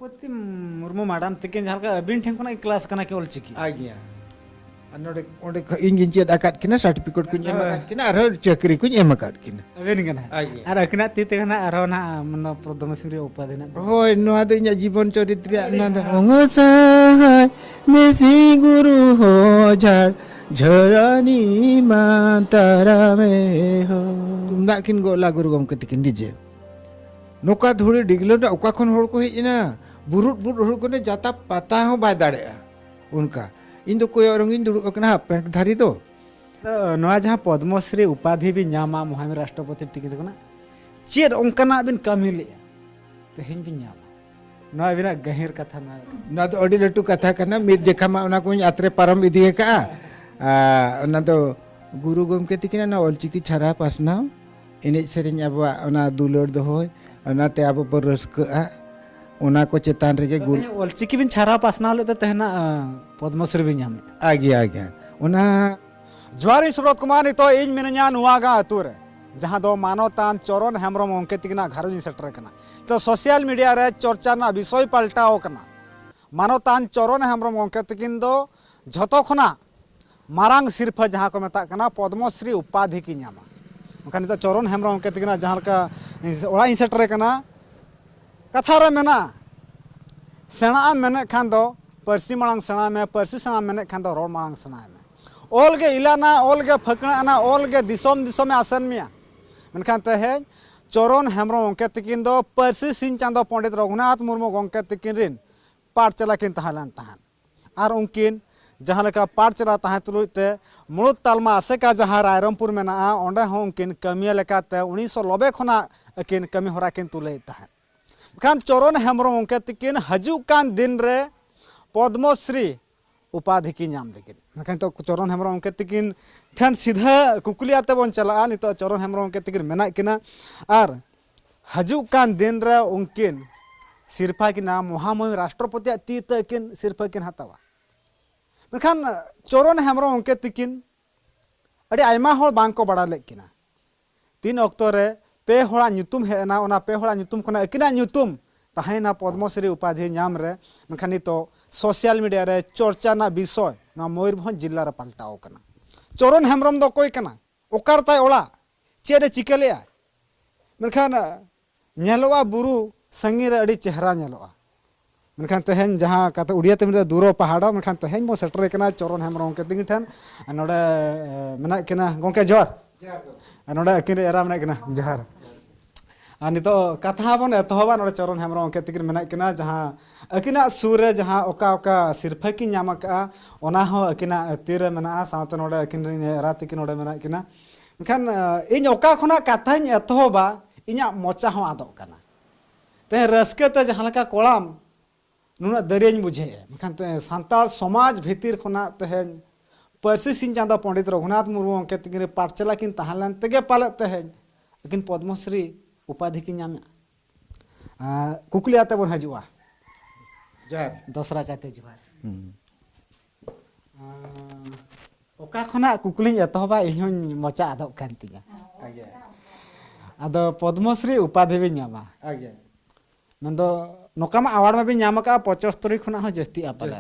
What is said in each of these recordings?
Draupadi Murmu madam तकिन जहाँ अबिन ठेन को class करना के ऑलचिकी आज्ञा नोडे ओंडे इंगिन चेद अकाद किना सर्टिफिकेट कुछ एम अकाद किना आरो चक्री कुछ एम अकाद किना अबिन कना आज्ञा और अकिना तीते कना आरो ना मन पद्मश्री उपाधि ना होय नोआ दो इᱧᱟᱜ जीवन चरित्र ना द ओंगसाय मेसी गुरु हो झाड़ झरानी मातारा में हो तुमदा किन गो लागुरु गमके तकिन डीजे नोका धुड़ी डिगलो ना ओका खन होड़ को हेजना बुरुट बुरुट होड़ को ने जाता पता हो बाय दाड़ेआ उनका इन दो कोई रंगीन दुड़ुब कना पेंट धारी दो नवा जहाँ पद्मश्री उपाधि भी नामा महामहिम राष्ट्रपति टिकट को ना चेद उनकना बिन कमी ले तेहेन भी नामा नवा बिना गहिर कथा ना तो अड़ी लटू कथा करना मिद जेखा मा उना को यात्रे परम इदी का ना तो गुरु गमके तिकिना ना ऑलचिकी छारा पासना इने सेरेन अबवा उना दुलर दो होय उना ते अब पर रसका उना को चेतान रे गुरु ऑलचिकी बिन छारा पासना लेते तेहना पद्मश्री भी नामे आगे उना जुआरी सुब्रत कुमार नितो इन मिनया नुआगा अतुर जहाँ दो मानवतान चरण हेम्ब्रम अंके तिकना घारों सेटर कना तो सोशल मीडिया रे चर्चा ना विषय पलटाओ कना मानवतान चरण हेम्ब्रम अंके तिकिन दो झतो खना मारांग सिरफा जहाँ को मेता कना पद्मश्री उपाधि की नामा उनका नितो चरण हेम्ब्रम अंके तिकना जहाँ का ओड़ा इन सेटर कना कथा रे मेना सेना मेने खान दो परसी मांग सेना में परसी सेना मेने खान दो रोड मांग सेना में ओल के इलाना ओल के फकना ओल के दिसोम दिसोम में आसन मिया मनखान तहे चरण हेम्ब्रम अंके तिकिन दो परसी सिंह चांदो पंडित रघुनाथ मुर्मू गंके तिकिन रिन पाठ चला किन तहालन तहान आर उनकिन जहाँ लेका पाठ चला तहां तुलुते मुरुद तालमा आसेका जहाँ रायरमपुर में ना ओंडे हो उनकिन कमिया लेकाते 1990 खना अकिन कमी होरा किन तुले तहां खान चरण हेम्ब्रम अंके तिकिन हजु कान दिन रे पद्मश्री उपाधि की नाम दिकिन मेखान तो चरण हेम्ब्रम अंके तिकिन ठन सीधा कुकुली आते बन चला नितो चरण हेम्ब्रम अंके तिकिन मेना किना आर हजु कान दिन रे उनकिन सिरफा की नाम महामहिम राष्ट्रपति ती तकिन सिरफा किन हतावा मेखान चरण हेम्ब्रम अंके तिकिन अड़ी आयमा होड़ बांग को बड़ा लेकिना तीन अक्तो रे पे होड़ा ᱧᱩᱛᱩᱢ हेना ओना पे होड़ा ᱧᱩᱛᱩᱢ खना अकिना ᱧᱩᱛᱩᱢ तहाइना पद्मश्री उपाधि नाम रे मेखान नितो सोशल मीडिया रे चर्चा ना विषय ना मयूरभंज जिला रे पलटाओ कना चरण हेम्ब्रम दो कोई कना ओकार ताय ओला चेरे चिकलेया मेखान नेलोआ बुरु संगी रे अड़ी चेहरा नेलोआ मेखान तहेन जहाँ कथा उड़िया ते दूरो पहाड़ मेखान तहेन बो सेटर कना चरण हेम्ब्रम के तिंग ठन नोडे मेना कना गोंके जोर नोडे अकिन एरा मेना कना जोहार और नितो कथा बन एतहबा नोडे चरण हेम्ब्रम अंके तिकिन मेना कना जहाँ अकिना सुर रे जहाँ ओका ओका सिरफा की नाम का ओना हो अकिना तीरे मेना सावते नोडे अकिन एरा तिकिन नोडे मेना कना मेखान इन ओका खना कथाኝ एतहबा इᱧᱟ मोचा हो आदो कना ते रस्कते जहाँ लेका कोड़ाम नुना दरियाñ बुझे मेखान ते सांताल समाज भीतर खना तेहेñ परसी सिंह चांदा पंडित रघुनाथ मुर्मू अंके तिकिन पाठशाला किन तहालन तेगे पाले तेहेñ लेकिन पद्मश्री उपाधि की नाम कुकली आते बन हजुआ जार दसरा काते जुहार ओका खना कुकली एतहबा इहों मोचा आदो कान तिगा आगे आदो पद्मश्री उपाधि भी नामा आगे मेंदो नोकामा अवार्ड में भी नाम का 75 खना हो जस्ती अपला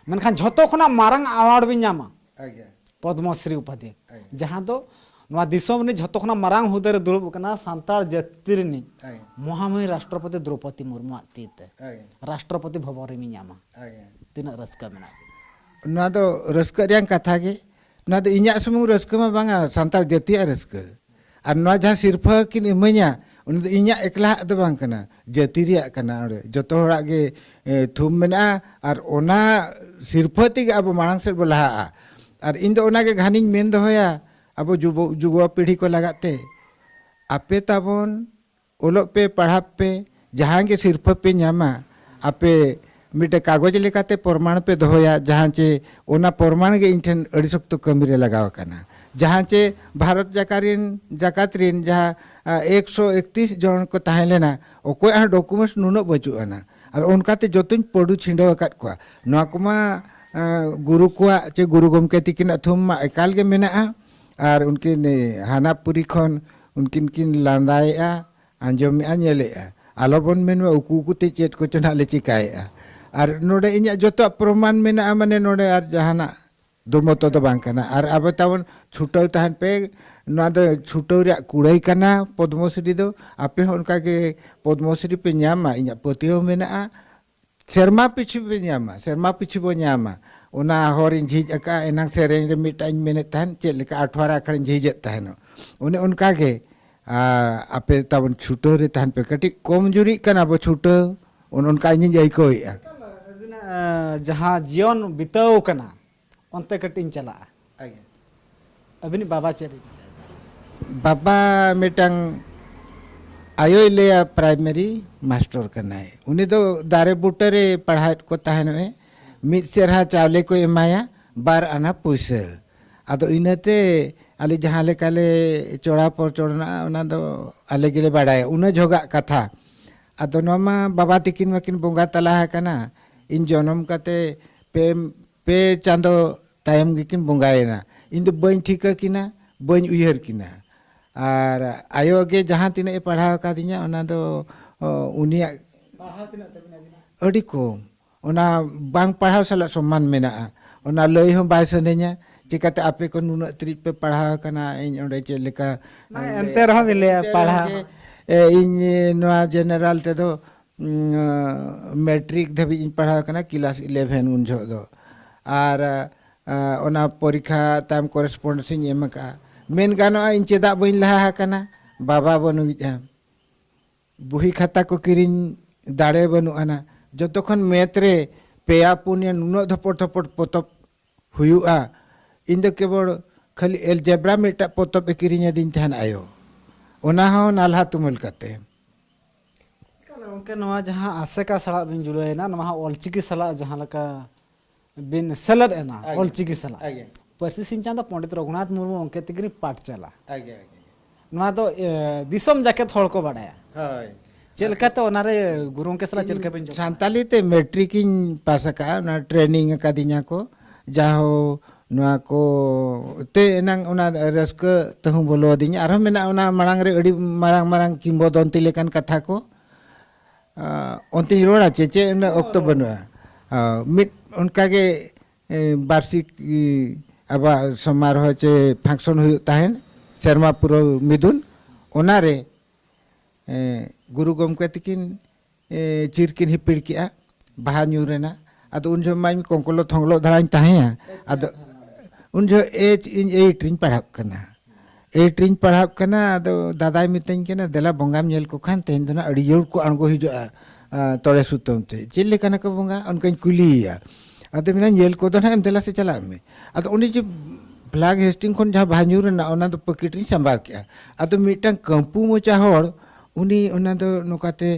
मेनखान झतो खना मारंग अवार्ड भी नामा आगे पद्मश्री उपाधि जहाँ दो नवा दिसोम ने झतो खना मारंग हुदर दुरुब कना सांताल जतिरनी महामहिम राष्ट्रपति द्रौपदी मुर्मू तीते राष्ट्रपति भवन रे नामा तीना रस्का मेना ना तो रस्का रियां कथा गे ना तो इᱧाग सुमुंग रस्का मा बांगा सांताल जतिया रस्का और ना जहाँ सिरफा किन इमanya उन इᱧाग एकला दो बांग कना जति रिया कना ओरे जतो होड़ा गे थुम मेना और ओना सिरफा तिगे अब मांग से बोला और इन दो ओना के घानिñ मेन दोया अब जुगवा पीढ़ी को लगाते आपे ताबन ओलो पे पढ़ा पे जहाँ के सिरफा पे नामा आपे मिटे कागज लेकाते प्रमाण पे दोया जहाँ चे ओना प्रमाण के इनठन अड़ी सख्त कमी रे लगाव कना जहाँ चे भारत जाकातरिन जहाँ 131 जन को ताहे लेना ओकोय आ डॉक्यूमेंट्स नुनो बचुआना और उनकाते जोतुन पडु छिंडो अकात कोआ नोआ कोमा गुरु कोआ चे गुरु गमके तिकिन थुम मा एकाल के मेना और उनकिन हानापुरी खन उनकिन किन लांदाया आंजमेआ नेलेआ आलोबन मेन उकू उकूते चेत को चना ले चिकाएगा और नोडे इन्या जोतो प्रमाण मेना माने नोडे और जहाना दुमतो तो बांग करना और अब तावन छुटो तहन पे ना दो छुटो रे कुड़ाई करना पद्मश्री दो आपे उनका के पद्मश्री पे न्यामा इन्या पतियो मेना शर्मा पिछु बो न्यामा उना होरिन झीज अका एनांग सेरेंग रे मिटाइन मेने तहन चेत लेका 18 अखरन झीजत तहनो उन्हें उनका के आपे तावन छुटो रे तहन पे कटी कमजोरी कना बो छुटो उनका इन जाई को जहाँ जीवन बिताओ कना onte kating chala abini baba ceri बाबा मेटंग आयो ले प्राइमरी मास्टर करना है उन्हें तो दारे बुटरे पढ़ाई को तहनो है मिट सेरहा चावले को एमाया बार आना पैसा अदो इनते आले जहाँ ले काले चौड़ा पर चौड़ना उना दो आले गिले बाड़ाय उन झोगा कथा अदो नोमा बाबा तिकिन मकिन बोंगा तला है कना इन जनम कते पे चांदो तायम गिकिन बोंगायना इन दो बन ठीक किना बन उयहर किना और आयो के जहाँ तीन पढ़ाव का दिया उना दो उनिया अड़ी को उना बांग पढ़ाव सला सम्मान मेना उना लई हम बाय सने냐 चिकाते आपे को नुना त्रि पे पढ़ाव कना इन ओंडे चेलेका अंते रह मिले पढ़ा इन नवा जनरल ते दो मैट्रिक धबी इन पढ़ाव कना क्लास 11 उन जो दो और ओना परीक्षा ताम कॉरेस्पोंडेंस इन एम का मेन गानो इन चेदा बइन लहा कना बाबा बनुइजा बुही खाता को किरिन दाड़े बनु आना जतखन मेत्रे पेया पुनिया नुनो धपड़ धपड़ पोतप हुयुआ इन दो केवल खाली एलजेब्रा मेटा पोतप किरिन दिन तहन आयो ओना हो नालहा तुमल कते उनके नवा जहाँ आसेका सला बिन जुड़े ना नवा ऑलचिकी सला जहाँ लका बिन सेलर एना ऑलचिकी सला परसी सिंह चांदा पंडित रघुनाथ मुर्मू उनके तिगरी पाठ चला नवा तो दिसम जाके थोड़ को बढ़ाया चलका तो ओनारे गुरुओं के सला चलके बिन सांताली ते मैट्रिक इन पास का ना ट्रेनिंग का दिना को जाहो नवा को ते नंग उना रस्क तहु बोलो दिना आरो मेना उना मांग रे अड़ी मारंग मारंग किंबदंती लेकान कथा को onti roda cece na Oktober mit उनका के वार्षिक अब समारोह चे फंक्शन हुई तहन शर्मा पुरो मिदुन ओनारे गुरु गमके तकिन चिरकिन हिपिड़ किया बाहा न्यूरेना अद उन जो माइन कोंकोलो थोंगलो धराइन तहया अद उन जो एज इन 8 रिन पढ़ाब कना 8 रिन पढ़ाब कना अद दादा मितन केना देला बोंगाम नेल को खान तेन दना अड़ी योर को अणगो हिजुआ तोड़े सुतम ते चिल्ले कना को बोंगा उनका कुलिया अद मिना नेल को दना एम देला से चला में अद उनी जो फ्लैग हेस्टिंग खन जहाँ भान्यूर ना ओना दो पकेटरी संभाल किया अद मिटन कंपू मोचा होड़ उनी ओना दो नोकाते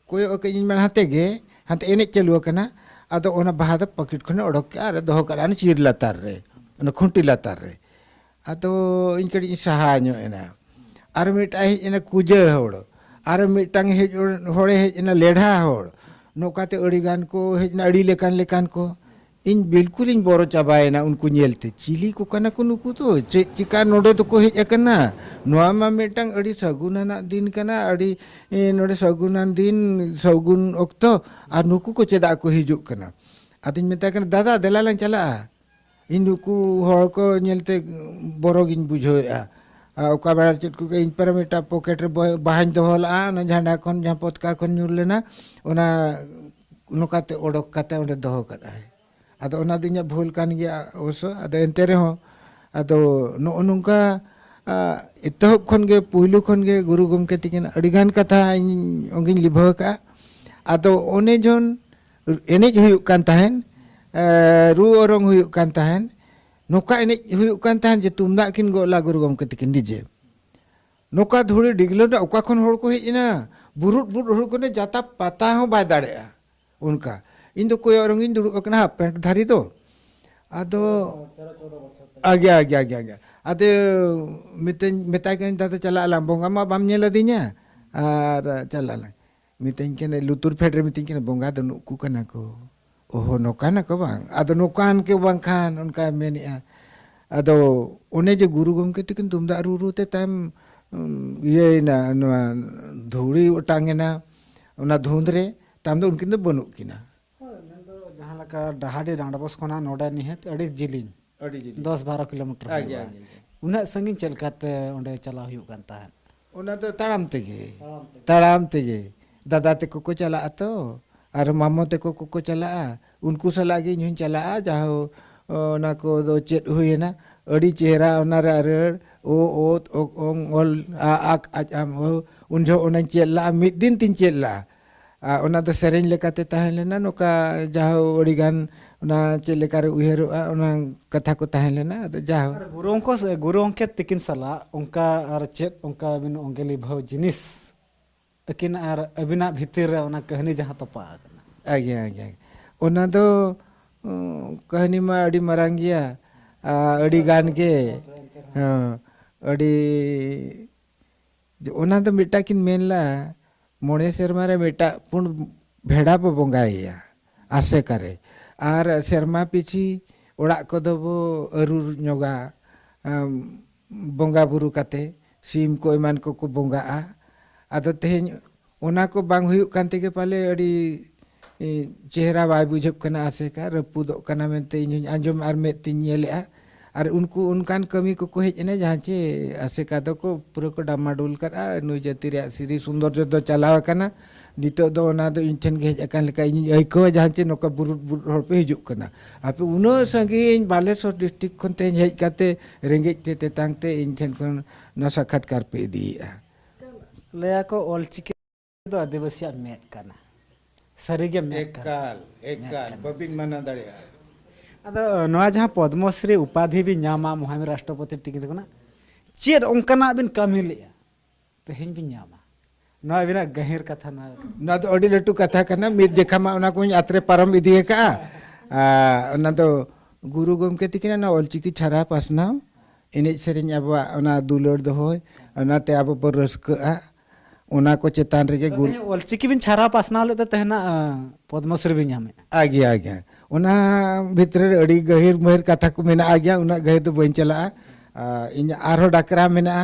कोई ओके इन मन हाते गे हाते एने चलुआ कना अद ओना बाहा दो पकेट खने ओडक के आरे दोह करान चीर लातार रे ओना खुंटी लातार रे अदो इनकड़ी सहान्यो एना आर मिटाई एना कुजे होड़ आर मिटांग हेज होड़े हेज एना लेढ़ा होड़ नोकाते अड़ीगान को हेज ना अड़ी लेकान लेकान को इन बिल्कुल इन बोरो चाबायना उनको नेलते चिली को कना को नुकु तो चिका नोडे तो को हेज एकना नोआ मा मिटांग अड़ी सगुनाना दिन कना अड़ी नोडे सगुनान दिन सगुन ओक्तो आर नुकु को चेदा को हिजुक कना आतिन मेता कना दादा देलालां चला इन नुकु होड़ को नेलते बोरो गिन बुझोया ओका बेड़ा चेत को इन पर मेटा पॉकेट रे बाहान दोहला ना झंडा खन जहां पतका खन न्यूर लेना ओना नोकाते ओडक काते ओंडे दोह कदा है अद ओना दिnya भूल कान गया अवश्य अद एंते रे हो अद नो नुका इतहब खन गे पुहलु खन गे गुरु गमके तिकिन अडिगान कथा ओंगिन लिभव का अद ओने जोन एनेज हुयुक कान ताहेन रू ओरंग हुयुक कान ताहेन नोका एनेज हुयुक कान ताहेन जे तुमदा किन गोला गुरु गमके तिकिन डीजे नोका धुड़ी डिगलो ना ओका खन होड़ को हेजना बुरुट बुरुट होड़ को ने जाता पता हो बाय दाड़ेया उनका इन दो कोई और इन दुड़ुब कना पेंट धारी दो आदो आगे आगे आगे आगे आदे मितें मेता के दादा चला ला बोंगा मा बाम नेला दिnya आर चला ला मितें के ने लुतुर फेड रे मितें के ने बोंगा दो नुकु कना को ओहो नोकाना को बांग आदो नोकान के बांग खान उनका मेनिया आदो ओने जे गुरु गमके तिकिन तुमदा रुरु ते टाइम ᱤᱭᱟᱹᱭᱱᱟ ᱱᱚᱣᱟ ᱫᱷᱩᱲᱤ ᱚᱴᱟᱝᱮᱱᱟ ᱚᱱᱟ ᱫᱷᱩᱸᱫ ᱨᱮ ᱛᱟᱭᱚᱢ ᱫᱚ ᱩᱱᱠᱤᱱ ᱫᱚ ᱵᱟᱹᱱᱩᱜ ᱠᱤᱱᱟ जहाँ लगा डहाडी रांडबस खना नोडा निहत अड़ी जिलिंग ᱟᱹᱰᱤ ᱡᱤᱞᱤᱧ 10-12 किलोमीटर आगे, आगे, उन्हें संगीन चल करते उन्हें चला हुई करता है ᱚᱱᱟ ᱫᱚ ᱛᱟᱲᱟᱢ ᱛᱮᱜᱮ ᱫᱟᱫᱟ ᱛᱮᱠᱚ ᱠᱚ ᱪᱟᱞᱟᱜᱼᱟ ᱛᱚ ᱟᱨ ᱢᱟᱢᱚ ᱛᱮᱠᱚ ᱠᱚ ᱪᱟᱞᱟᱜᱼᱟ ᱩᱱᱠᱩ ᱥᱟᱞᱟᱜ ᱜᱮ ᱤᱧ ᱦᱚᱧ ᱪᱟᱞᱟᱜᱼᱟ ᱡᱟᱦᱳ ᱚᱱᱟ ᱠᱚᱫᱚ ᱪᱮᱫ ᱦᱩᱭᱮᱱᱟ ᱟᱹᱰᱤ ᱪᱮᱦᱨᱟ ᱚᱱᱟ ᱨᱮ ᱨᱟᱹᱲ ᱳ ᱳᱛ ᱚᱠ ᱚᱝ ᱚᱞ ᱟ ᱟᱠ ᱟᱡ ᱟᱢ ᱩᱱ ᱡᱚᱦᱚᱜ ᱚᱱᱟᱧ ᱪᱮᱫ ᱞᱟᱜᱼᱟ ᱢᱤᱫ ᱫᱤᱱ ᱛᱤᱧ ᱪᱮᱫ ᱞᱟᱜᱼᱟ ᱚᱱᱟ ᱫᱚ ᱥᱮᱨᱮᱧ ᱞᱮᱠᱟᱛᱮ ᱛᱟᱦᱮᱸ ᱞᱮᱱᱟ ᱱᱚᱝᱠᱟ ᱡᱟᱦᱳ ᱟᱹᱰᱤᱜᱟᱱ ᱚᱱᱟ ᱪᱮᱫ ᱞᱮᱠᱟᱨᱮ ᱩᱭᱦᱟᱹᱨᱚᱜᱼᱟ ᱚᱱᱟ ᱠᱟᱛᱷᱟ ko tahen lena ado jaho गुरु अंके तिकिन सला उनका और चेत उनका बिन अंगेली भाव जिनिस अकिन और अबिना भीतर उना कहानी जहाँ तपा आगे आगे ona do kahani ma adi marang gya adi gan ge adi ona do mita kin men la mone serma re mita pun bheda po bongaiya ase kare ar serma pichi orak ko do bo arur nyoga bonga buru kate sim ko eman ko ko bonga a ado teheny ona ko bang huyuk kan tege pale adi चेहरा bye बुझब कना आसे का रपुदो कना मेनते इन आंजम are में तिनियलेआ are उनको उनकान कमी को हेज ने जहाँ चे आसे का दो को पूरा को डामाडोल करा नु जति रे सिरी सुंदर जो चलाव कना नितो दो ना दो इंटन के हेज अकान लेका इन अइको जहाँ चे नोका बुरु हर पे हिजुक कना आपे उनो संगीन बालेश्वर डिस्ट्रिक्ट खनते हेज काते रेंगेज ते तांगते इंटन कोन न साक्षात्कार पे दिया लया को ऑलचिके दो आदिवासी मेट कना सरीगे एकाल बबिन मना दड़े अदो नवा जहाँ पद्मश्री उपाधि भी नामा महामी राष्ट्रपति टिकिट को ना चेर उनकना बिन कमी लिया तो हिंग भी नामा नवा बिना गहिर कथा ना तो अड़ी लटू कथा करना मित जेखमा उना को यात्रे परम इदिए का उना तो गुरु गोमके तिकिना ना ऑलचिकी छारा पासना एनेज सेरेंज अब उना दुलर दो होय उना ते अब पर रसका उना को चेतान रे गुरु ऑलचिकी बिन छारा पासना ले तहना पद्मश्री भी नामे आगे आगे उना भितर अड़ी गहिर महिर कथा को मेना आगे उना गहिर तो बन चला इन आरो डाकरा मेना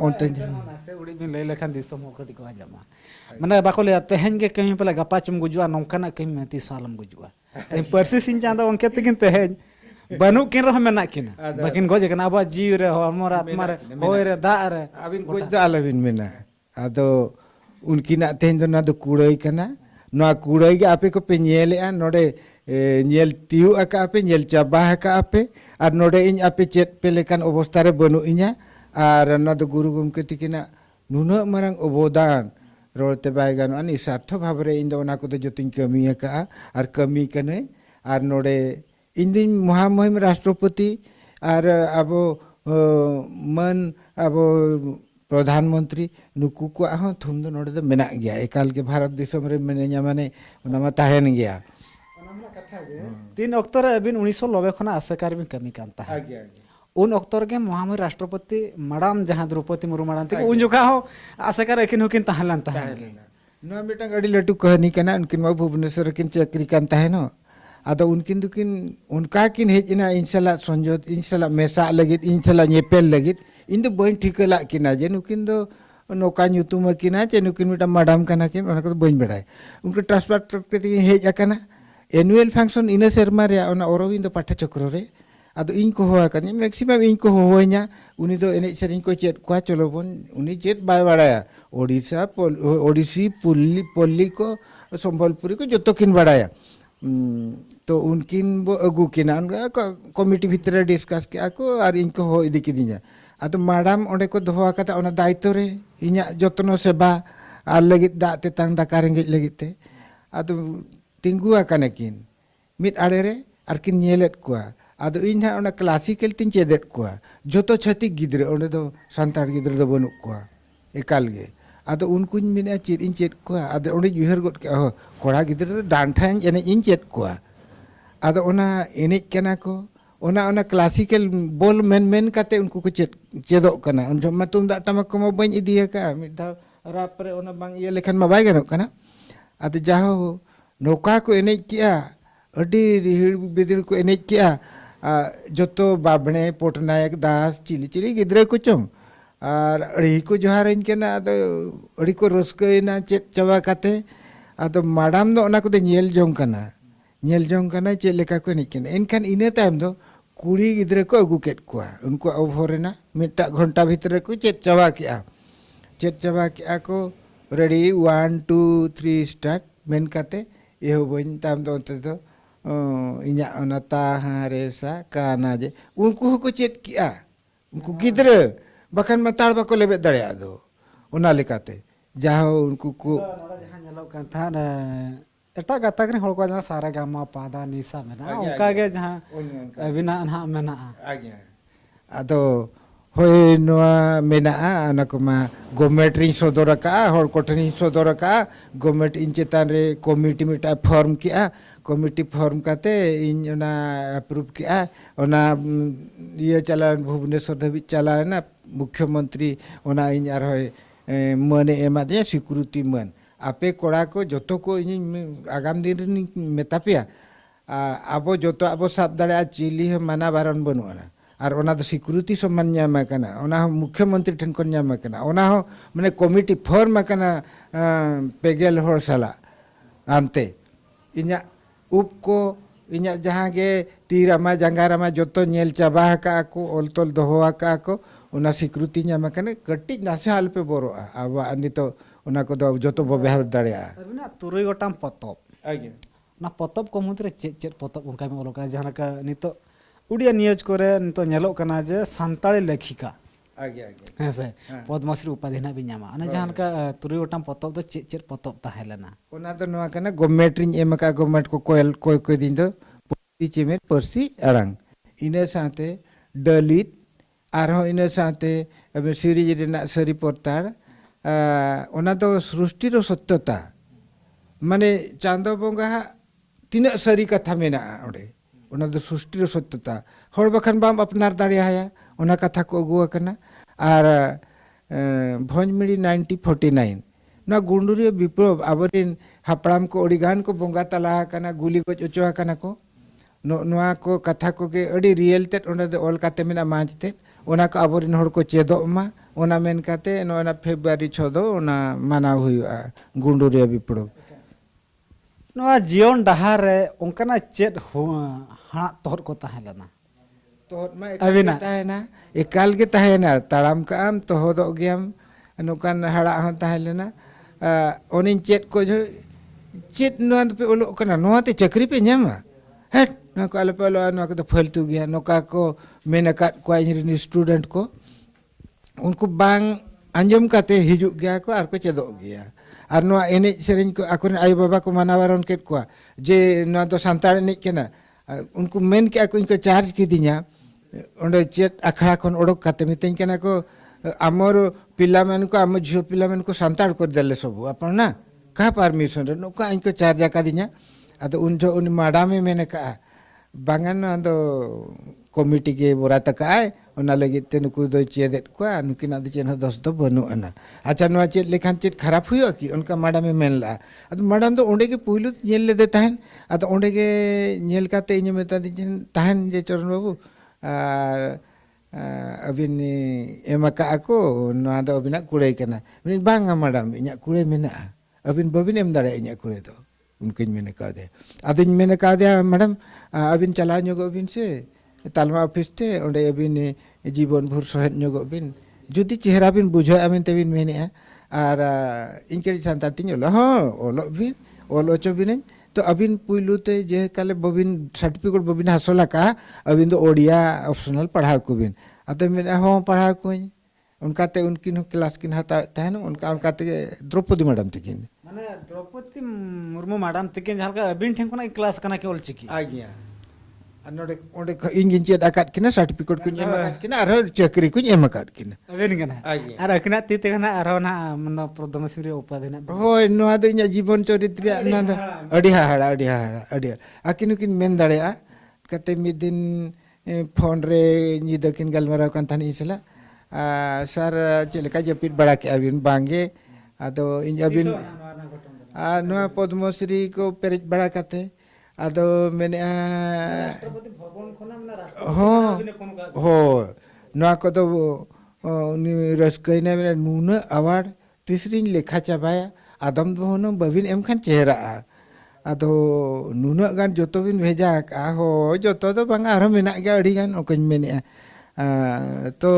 ओंते से उड़ी बिन ले लेखान दिसम कटी को आजामा माने बाको ले तहन के कहीं पले गपा चुम गुजुआ नोंकाना कहीं में 30 सालम गुजुआ ते परसी सिन चांदा उनके तकिन तहन बनु किन रह मेना किना बकिन गोजे कना अब जीव रे हमर आत्मा रे होय रे दा रे अबिन को जालबिन मेना आदो उनकिना तेन दो ना दो कुड़ई कना ना कुड़ई के आपे को पे नेले आ नोडे नेल तिहु आका आपे नेल चाबा आका आपे आर नोडे इन आपे चेत पे लेकान अवस्था रे बनु इnya आर ना दो गुरु गमके तिकिना नुनो मारंग अबोदान रोते बाय गानो अनि सार्थ भाव रे इन दो ना को दो जतिन कमी आका आर कमी कने आर नोडे इन दिन महामहिम राष्ट्रपति आर अबो मन अबो प्रधानमंत्री नुकु को हाँ थुम दो नोडे दो मेना गया एकाल के भारत दिसम रे मेनेnya माने उनामा ताहेन गया तीन अक्टर अबिन 1990 खना आसकार बिन कमी कांता है उन अक्टर के महामहिम राष्ट्रपति मैडम जहाँ द्रौपदी मुर्मू मैडम थे उन जुका हो आसकार अकिन हुकिन तहलन तहन ना बेटा अड़ी लटू कहनी कना उनकिन मा भुवनेश्वर किन चक्री कान तहनो आदो उनकिन दुकिन उनका किन हेजना इंशाल्लाह संजोत इंशाल्लाह मेसा लगित इंशाल्लाह नेपेल लगित इन दो बन ठिकला किना जे नुकिन दो नौका ᱧᱩᱛᱩᱢ किना चे नुकिन मिटा मैडम कना किन ओना को बन बड़ाय उनको ट्रांसफर करते हेज अकना एनुअल फंक्शन इन सेरमा रे ओना अरविंद पाठ्य चक्र रे आदो इन को होआ कनी मैक्सिमम इन को होइना उनी दो एने सेरिन को चेत को चलो बन उनी चेत बाय बड़ाया ओडिसी पल्ली को संबलपुरी को जतो किन बड़ाया तो उनकिन वो अगू किना कमिटी भीतर डिस्कस के आको और इनको हो इदी किदिया आदो मैडम ओंडे को दोहो आकाता ओना दायित्व रे इnya जतनो सेवा आर लगित दा ते तांग दाका रेंगेज लगित ते आदो तिंगु आकाना किन मिट आड़े रे आर किन नेलेत कोआ आदो इन हा ओना क्लासिकल तिन चेदेत कोआ जतो छतिक गिद्रे ओंडे दो सांतार गिद्रे दो बनु कोआ एकाल गे आदो उनकुन मिना चेद इन चेद कोआ आदो ओंडे जुहर गोट के कोड़ा गिद्रे दो डांठा एने इन चेद कोआ आदो ओना एनेज कना को ओना क्लासिकल बोल मेन काते उनको को चेदो कना उन जम्मा तुमदा टमक को बन इदिया का मिदा राप रे ओना बांग ये लेखन मा बाय गनो कना आदो जाहो नौका को एनेज किया अडी रिहिड़ बिदिड़ को एनेज किया जतो बाबणे पोटनायक दास चिली गिद्रे को चों और अड़ी को जोहारइन केना आदो अड़ी को रस्कयना चेत चाबा काते आदो माडाम दो ओना को नेल जोंग काना चेत लेका को एनिज केना एनखान इना तायम दो कुड़ी गिद्रे को अगु केट कोआ उनको ओभरेना मिटा घंटा भीतर को चेत चाबा केआ को रेडी 1 2 3 स्टार्ट मेन काते एहो बइन ताम दो onte दो इन्या ओना ताहा रेसा काना जे उनको को चेत किया उनको गिद्रे बखान मताड़ बाको लेबे दाड़े दो ओना लेकाते जाहो उनको को जहाँ ñeloग kan than एटा गाता करें हड़ को जहाँ सारा गामा पादा निसा मेना उनका के जहाँ बिना ना मेना आगे आदो होय नोआ मेना ana को मा गवर्नमेंट रिंग सदर का हड़ कोठनी सदर का गवर्नमेंट इन चेतान रे कमिटी मिटा फॉर्म किया कमिटी फॉर्म काते इन ओना अप्रूव किया ओना ये चला भुवनेश्वर धाबी चला ना मुख्यमंत्री ओना इन आर होय मने एमा दे सिक्योरिटी मन आपे कोड़ा को जोतो को इन आगाम दिन रे मेतापिया आबो जोतो आबो साब दाड़ा चिली माना बारन बनुआना और ओना तो सिक्योरिटी सम्मान ᱧᱟᱢ कना ओना मुख्यमंत्री ठन को ᱧᱟᱢ कना ओना माने कमिटी फॉर्म कना पेगेल हर साला आमते इन्या उप को इन्या जहाँ के तीरामा जंगारामा जोतो नेल चाबा का को ओलतोल दोहोआ का को ओना सिक्योरिटी ᱧᱟᱢ कना कट्टी नासे हाल पे बोरोआ अब अनि तो ओना को दो जोतो व्यवहार दाड़िया अबिना तुरुई गोटाम पतब आगे ना पतब को मुद्रे चेत पतब उनका में ओलोका जहाँ का नितो उड़िया न्यूज करे नितो ñeloग कना जे सान्ताड़ी लेखिका आगे आगे हैं से पद्मश्री उपाधि ना भी ñama अने जहाँ का तुरुई गोटाम पतब दो चेत पतब ताहेलेना ओना तो नोआ कना गवर्नमेंट रिंग एम का गवर्नमेंट को कोयल कोई दिन दो चिमेट पर्सी अड़ांग इने साथे दलित आरो इने साथे अब सीरीज रेना सरी portar ओना तो सृष्टि रो सत्यता माने चांदो बोंगा तीना सरी कथा मेना ओडे ओना तो सृष्टि रो सत्यता हर बखान बाम अपनार दाड़िया ओना कथा को अगुआ कना और भोजमिड़ी 1949 ना गुंडुरी विप्लव आबरिन हापड़ाम को अड़ीगान को बोंगा तला कना गुली को चोचवा कना को नोआ को कथा को के अड़ी रियल तेट ओना दे ऑल काते मेना मांच तेट ओना को आबरिन हर को चेदो मा ओना मेन काते नोना फेब्रुआरी 6 ओना माना हुआ गुंडुरी विप्लव नोआ जीवन डहार रे उनकना चेत हाना तोहर को ताहेलेना तोहर मा अबिना ताहेना एकाल के ताहेना ताराम का आम तोहदो गयाम नोकान हड़ा हन ताहेलेना ओनिन चेत को जो चेत नोन पे ओलो कना नोआ ते चक्री पे ᱧᱟᱢᱟ हेट ना को आले पे ओलो ना को तो फालतू गया नोका को मेनका को इन स्टूडेंट को उनको बांग अंजम काते हिजुग गया को आर को चेदो गया और नोआ एने सेरेन को आकुन आई बाबा को मानावारन केट को जे नोआ तो सांताड़ एने केना उनको मेन के आको इनको चार्ज की दिया ओंडे चेत अखड़ा खन ओडक काते मितेन केना को आमर पिला मन को आम झियो पिला मन को सांताड़ कर देले सब अपन ना का परमिशन रे नोका इनको चार्ज का दिया अद उन जो उन माडा में मैंने कहा बांगन अदो कमिटी के बोरा तक आए ओना लगे ते नुकु दो चेदेट को नुकिन आदि चेन दस दो बनु अना अच्छा नोआ चेत लेखान चेत खराब हुयो कि उनका माडा में मेनला अद माडा दो ओंडे के पुइलु नेल ले दे ताहन अद ओंडे के नेल काते इन मेता दि ताहन जे चरण बाबू अबिन एमा का को नोआ दो अबिना कुड़े कना बांगा माडा इन्या कुड़े मेना अबिन बबिन एम दाड़े इन्या कुड़े दो उनके मैंने कहा दे अदिन मैंने कहा दिया मैडम अबिन चला ᱧᱚᱜᱚᱜ बिन से तालमा ऑफिस ते ओंडे अबिन जीवन भर सहेद ᱧᱚᱜᱚᱜ बिन जुदी चेहरा बिन बुझो अबिन तेबिन मेने और इनके सांतार तिन ओलो हां ओलो बिन ओलो चो बिन तो अबिन पुइलु ते जे काले बबिन सर्टिफिकेट बबिन हासला का अबिन दो ओडिया ऑप्शनल पढ़ा को बिन अते मेने हां पढ़ा को उनका ते उनकिन क्लास किन हता तहन उनका ते द्रौपदी मैडम तकिन माने द्रौपदी मुर्मू मैडम तकिन जहाँ का अबिन ठेन कोना क्लास कना के ऑलचिकी आगिया अनोडे ओंडे इंगिन चेद आकाट किना सर्टिफिकेट कुन एम आकाट किना आरो चक्री कुन एम आकाट किना अबिन कना आर अकना तीते कना आरो ना मन पद्मश्री उपाधि ना होय नोआ दो इन्या जीवन चरित्र ना दो अडी हाड़ा आकिन किन मेन दाड़ेया कते मिद दिन फोन रे निदा किन गलमाराव कान थानी इसला सर चेलका जपित बड़ा के अबिन बांगे आदो इन अबिन नोआ पद्मश्री को पेरेज बड़ा काते आदो मैंने हो हो नोआ को तो उनी रस्कैना मेरा नुना अवार्ड तीसरी लेखा चाबाया आदम दो होनो बबिन एम खान चेहरा आदो नुना गान जोतो बिन भेजा का हो जोतो तो बांग आरो मेना गया अड़ी गान ओकन मेने तो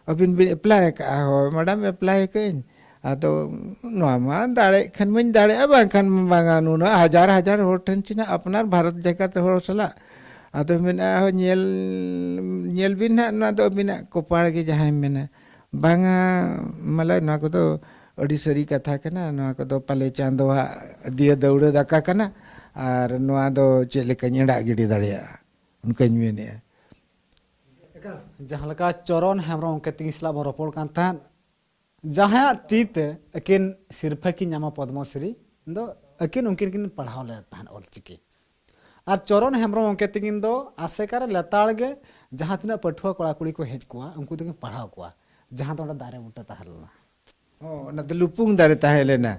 अबिन बिन अप्लाई का हो मैडम अप्लाई कइन आदो नोमा दाड़े खान मन दाड़े बांग खान बांगा नुना हजार हजार होर ठन चिना अपनार भारत जगत होर सला आदो मेना हो nyel bin na na do bina kopar ge jahay mena banga mala na ko to adi sari katha kana na ko do pale chandoa dia dauda daka kana ar noa do chele kanyada gidi daria unkañ mene जहाँ लगा चरण हेम्ब्रम के तिंगसला बो रोपड़ कान तान जहाँ तीते akin सिरफा की नामा पद्मश्री दो अकिन उनकिन किन पढ़ाव ले तान ऑलचिकी और चरण हेम्ब्रम उनके तिंगिन दो आसेकार लेताड़ गे जहाँ तना पठुआ कड़ा कुड़ी को हेज कुआ उनको तो पढ़ाव कुआ जहाँ तो दारे मुटा ताहलना ओना तो लुपुंग दारे ताहेलेना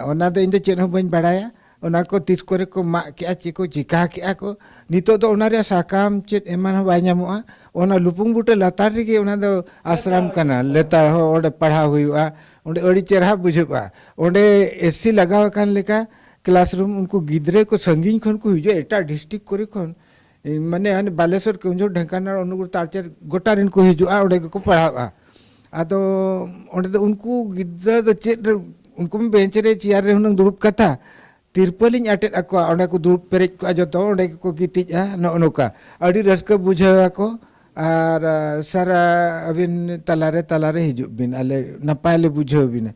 ओना तो इन चेन हो बन बड़ाया ओना को तीस करे को मा क्या चिको चिका क्या को नितो तो ओना रे साकाम चेत एमान हो बाय ᱧᱟᱢᱚᱜᱼᱟ ओना लुपुंग बुटे लातार रे ओना दो आश्रम कना लेतार हो ओडे पढ़ा हुआ ओडे अड़ी चेहरा बुझुआ ओडे एससी लगाव कान लेका क्लासरूम उनको गिद्रे को संगीन खन को हिजो एटा डिस्ट्रिक्ट करे खन माने हाने बालेश्वर केउंझर ढेंकानाल अनुगुर तालचेर गोटा रिन को हिजुआ ओडे को पढ़ावा आदो ओडे दो उनको गिद्रा दो चेत उनको बेंच रे चेयर रे हुनंग दुड़ुब कथा तिरपलिन अटेट अको ओडे को दुड़ुब पेरेज को जतो ओडे को गितिजा नोका अडी रस्का बुझावा को आर सारा अबिन तलारे हिजु बिन आले नपायले बुझाव बिन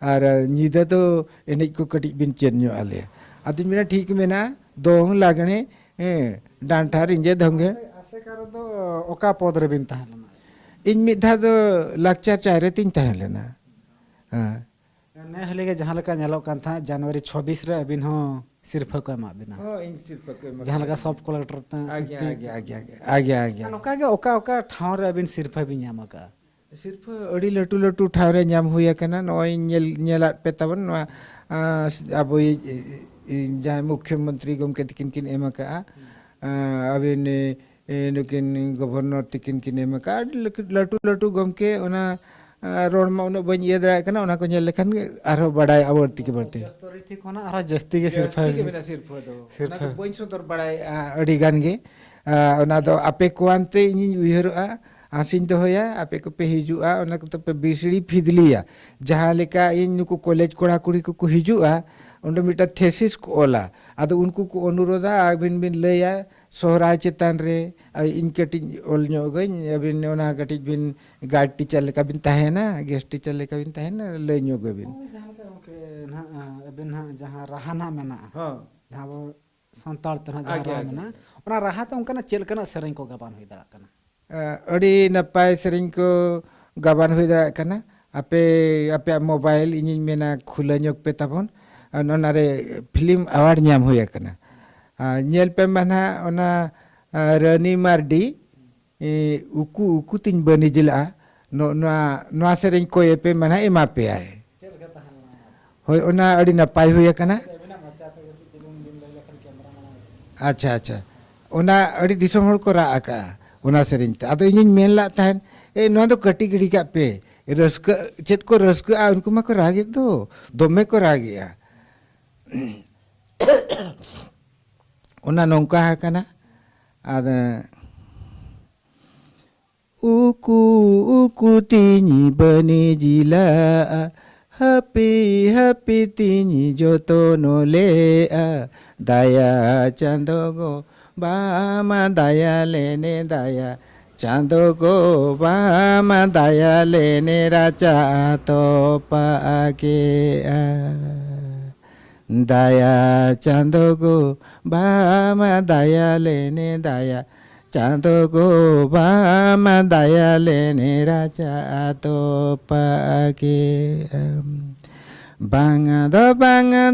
और निदा तो एने को कटी बिन चेन ᱧᱚᱜ आले आदिन मेरा ठीक मेना दोंग लागणे डांठा रिंजे धंगे आसे कर दो ओका पद रे बिन ताहलना इन मिधा दो लाक्चर चारे तीन ताहलेना हां ने हले के जहां लका नेलो कान था जनवरी 26 रे अबिन हो सिर्फ को एमा बिना हां इन सिर्फ को एमा जहां लका सब कलेक्टर ता आगे ओका के ओका ठाव रे अबिन सिर्फ बिन ᱧᱟᱢ का सिर्फ अड़ी लटू लटू ठावरे ᱧᱟᱢ हुया कना नय ᱧᱮᱞᱟᱫ पे तबन अब जहाँ मुख्यमंत्री गमके तिकिन किन एम का अबिन नुकिन गवर्नर तिकिन किन एम का लटू लटू गमके ओना रोडमा उन बन ये दरा कना ओना को ᱧᱮᱞ लेखन आरो बड़ाई आवरती के बढ़ते तोरी ठीक होना आरो जस्ती के सिर्फ सिर्फ बन सदर बड़ाई अड़ी गान गे ओना दो आपे कोआनते इन उयहरआ आसिन तो होया आपे को पे हिजुआ ओना को तो पे बिसड़ी फिदलिया जहाँ लेका इन नुको कॉलेज कोड़ा कुड़ी को हिजुआ उन मिटा थेसिस को ओला आदो उनको को अनुरोधा अबिन बिन लया सोहराय चेतान रे इन कटी ओल ᱧᱚᱜ अबिन ओना कटी बिन गार्ड टीचर लेका बिन ताहेना गेस्ट टीचर लेका बिन ताहेना लय ᱧᱚᱜ बिन जहां का ओके ना अबिन ना जहां राहना मेना हां जहां वो संताल तना जहां मेना ओना राहा तो उनका चेल कना सेरें को गबान होई दड़ा कना अड़ी नपाय सेरिंग को गबान हुई दड़ा कना आपे आपे मोबाइल इन मेना खुला ᱧᱚᱜ पे तबन ओनारे फिल्म अवार्ड ᱧᱟᱢ हुया कना ᱧᱮᱞ पे माना ओना रानी मार्डी उकु उकु तिन बनी जिला नो सेरिंग को पे माना एमा पे आए होय ओना अड़ी नपाय हुया कना अच्छा अच्छा ओना अड़ी दिसम हर को रा आका ओना सेरिंग आदो इन मेन ला ताहन ए नो दो कटी गिड़ी का पे रस्क चेत को रस्क उनको मा को रागे दो दोमे को रागिया ओना नोंका कना आद उकु उकु तिनी बने जिला happy happy तिनी जोतो नोले दया चंदोगो बामा दया लेने दया चांदोगो बामा दया लेने राजा तो पाके दया चांदोगो बामा दया लेने दया चांदोगो बामा दया लेने राजा तो पाके banga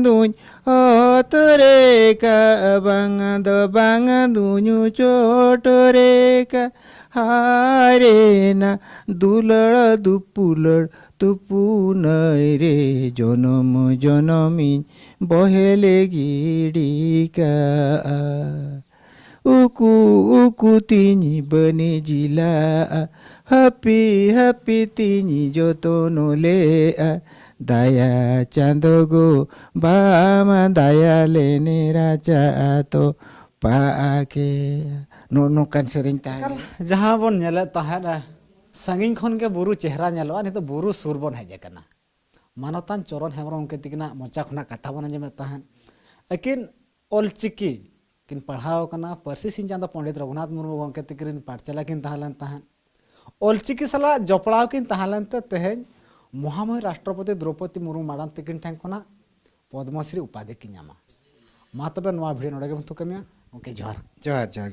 duny otoreka banga dunyu chotoreka harena dulada dupulad tupunai re jonom jonomin bohele gidika uku uku tinyi bani jila happy happy tinyi joto nole daya chandogo bama daya lene raja to paake no kan sering tahan जहाँ बन नेले तहन संगिन खन के बुरु चेहरा नेलोआ नि तो बुरु सुर बन हेजे कना मानतान चरण हेम्ब्रम के तिकना मोचा खना कथा बन जमे तहन लेकिन ऑलचिकी किन पढ़ाव कना परसी सिंह चांदा पंडित रघुनाथ मुर्मू गंके तिकरिन पाठशाला किन तहलन तहन ऑलचिकी सला जपड़ाव किन तहलन ते तेहेन महामहिम राष्ट्रपति द्रौपदी मुर्मू माडाम तिकिन ठें खना पद्मश्री उपाधि की नामा मा तबे नवा भिडियो नोडे के बंतु कमिया ओके जोहार jar jar